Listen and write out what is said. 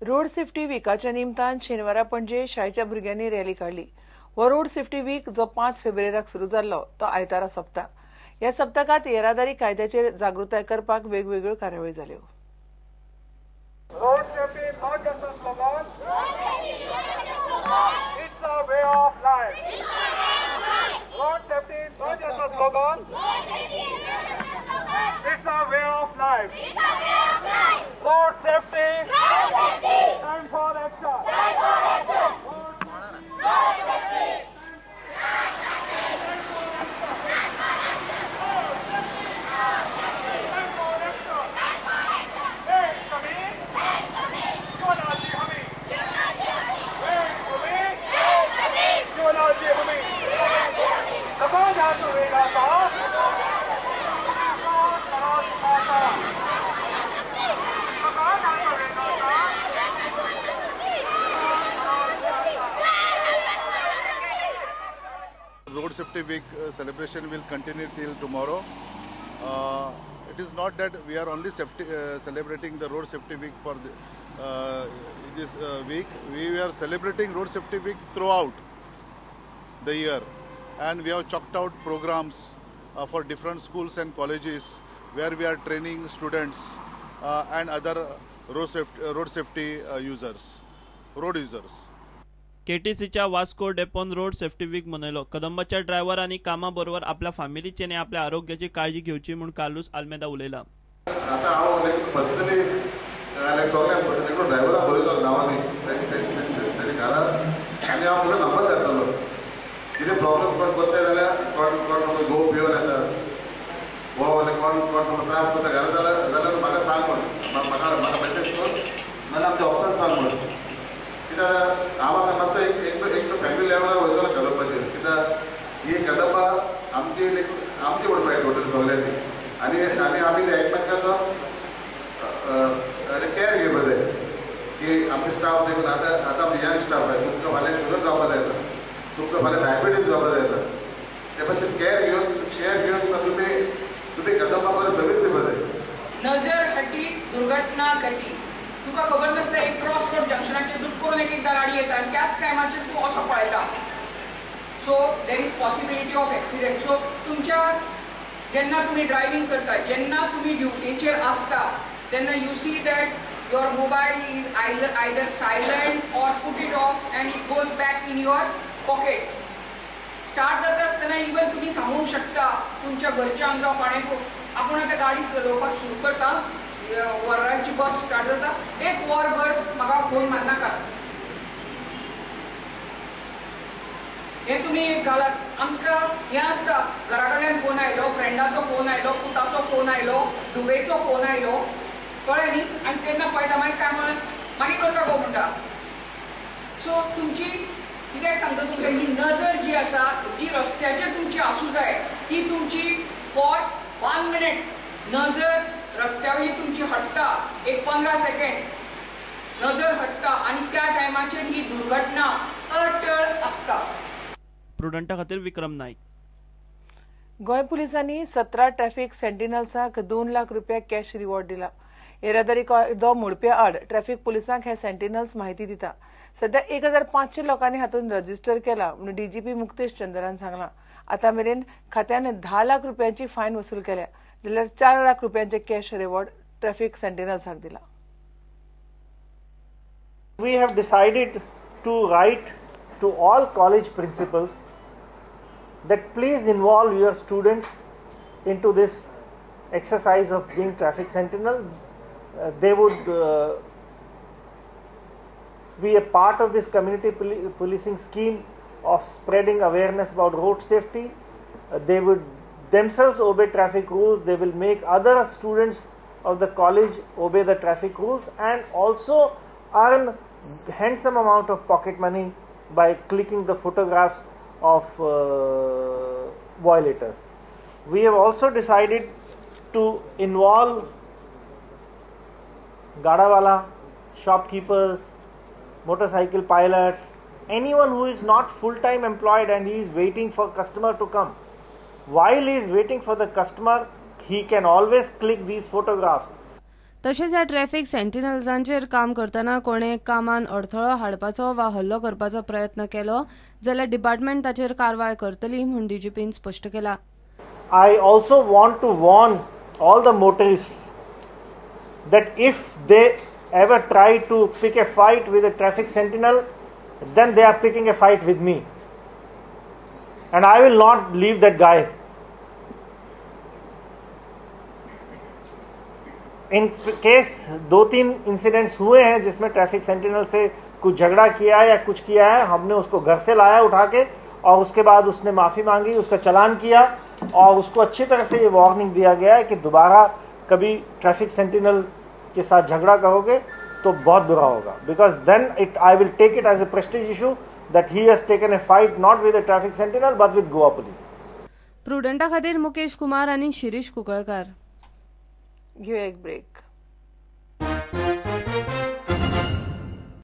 Road safety विकाच्या निमतान शेनवारा पणजे शाळेच्या भुरग्यांनी रॅली काढली. हो रोड सेफ्टी वीक जो 5 फेब्रुवारीक सुरू जाल्लो तो आयतारा सोंपता. ह्या सप्तकात येरादारी कायद्याचेर जागृताय करपाक वेगवेगळ्यो कार्यावळी जाल्यो. Road safety is not just a slogan. It's a way of life. Road safety is not just a slogan. It's a way of life. Road safety. Time for action. Road safety. Road Safety Week celebration will continue till tomorrow. It is not that we are only celebrating the Road Safety Week for this week. We are celebrating Road Safety Week throughout the year, and we have chalked out programs for different schools and colleges where we are training students and other road safety road users. केटीसीच्या वास्को डेपोन road safety week मनयलो. कदंबाच्या ड्रायव्हरांनी कामाबरोबर आपल्या फॅमिलीची आणि आपल्या आरोग्याची काळजी घेवची म्हणून कार्लोस आल्मेदा उलयला. आता हांव पर्सनली सगळ्यांक ड्रायव्हरा बरयलो नांवांनी ताणी घरात आनी हांव म्हजो नंबर धाडटलो. कितें प्रॉब्लम कोण करता जाल्यार कोण गो पिवन येता वो कोण त्रास करता घरा जाल्यार म्हाका सांग म्हण म्हाका मेसेज कर नाल्यार आमच्या ऑफिसान सांग म्हण. कित्याक हांव आतां मातसो एक फॅमिली लेवलार वयतलो कदंबाचेर. कित्याक ही कदंबा आमची म्हणपाक टोटल सगळ्यांची आनी आमी एकमेकांचो केअर घेवपाक जाय की आमचे स्टाफ देखून आतां यंग स्टाफ आहे. तुमकां फाल्यां शुगर जावपाक जाता, तुमकां फाल्यां डायबिटीज जावपाक जाता. ते भाशेन केअर घेवन तुमी कदंबा बरें सर्वीस दिवपाक जाय. नजर हटी दुर्घटना घटी. तुका खबर नासता एक क्रॉस रोड जंक्शनाचेर झूट करून एकदा गाडी येता आनी त्याच टायमाचेर तूं असो पळयता. So there is possibility of accident. So तुमच्या जेन्ना तुमी ड्रायव्हिंग करता, जेन्ना तुमी ड्युटीचेर आसता तेन्ना you see that your mobile is either silent or put it of and it goes back in your pocket. Start जाता आसतना इवन तुमी सांगूंक शकता तुमच्या घरच्यांक जावं कोणेंय आपूण आतां गाडी चलोवपाक सुरू करता, वरांची बस स्टार्ट जाता, एक वरभर म्हाका फोन मारनाका. हे तुमी घालात. आमकां हें आसता घरा कडल्यान फोन आयलो, फ्रेंडाचो फोन आयलो, पुताचो फोन आयलो, धुवेचो फोन आयलो, कळ्ळें न्ही. आनी तेन्ना पळयता मागीर काय मागीर करता गो म्हणटा. सो तुमची कित्याक सांगता तुमकां ही नजर जी आसा जी रस्त्याचेर तुमची आसूं जाय ती तुमची फॉर 1 मिनिट नजर रस्त्यावयली तुमची हट्टा, एक 15 सेकंड नजर हट्टा आनी त्या टायमाचेर ही दुर्घटना अटळ आसता. प्रुडंटा खातीर विक्रम नाईक. गोंय पुलिसांनी 17 ट्रॅफिक सेंटिनल्सांक 2 लाख रुपया कॅश रिवॉर्ड दिला. येरादारी कायदो मोडप्या आड ट्रॅफिक पुलिसांक हे सेंटिनल्स म्हायती दिता. सध्या 1500 लोकांनी हातूंत रजिस्टर केला म्हणून डीजीपी मुक्तेश चंद्रान सांगलां. आतां मेरेन खात्यान 10 लाख रुपयांची फायन वसूल केल्या जाल्यार 4 लाख रुपयांचे कॅश रिवॉर्ड ट्रॅफिक सेंटिनल्सांक दिला. We have decided to write to all college principals that please involve your students into this exercise of being traffic sentinel. They would be a part of this community policing scheme of spreading awareness about road safety. They would themselves obey traffic rules. They will make other students of the college obey the traffic rules and also earn handsome amount of pocket money by clicking the photographs of violators. We have also decided to involve gadawala, shopkeepers, motorcycle pilots, anyone who is not full-time employed and he is waiting for customer to come. While he is waiting for the customer, he can always click these photographs. तशेंच ह्या traffic सेंटिनल्सांचेर काम करतना कोणे कामान अडथळो हाडपाचो वा हल्लो करपाचो प्रयत्न केलो जाल्यार डिपार्टमेंट ताचेर कारवाय करतली म्हूण डीजीपीन स्पश्ट केला. I also want to warn all the motorists that if they ever try to pick a fight with a traffic sentinel, then they are picking a fight with me. And I will not leave that guy. In case 2-3 incidents हुए हैं जिसमें traffic sentinel से कुछ झगड़ा KIA है या कुछ KIA है, हमने उसको घर से लाया उठा के और उसके बाद उसने माफ़ी मांगी, उसका चालान किया और उसको अच्छी तरह से ये वार्निंग दिया गया है कि दोबारा कभी ट्रैफिक सेंटिनल के साथ झगड़ा करोगे तो बहुत बुरा होगा. Because then I will take it as a prestige issue that he has taken a fight not with a traffic sentinel but विद गोवा पुलिस. प्रुडंटा खातीर मुकेश कुमार आनी शिरीष कुंकळकार. घेऊ एक ब्रेक.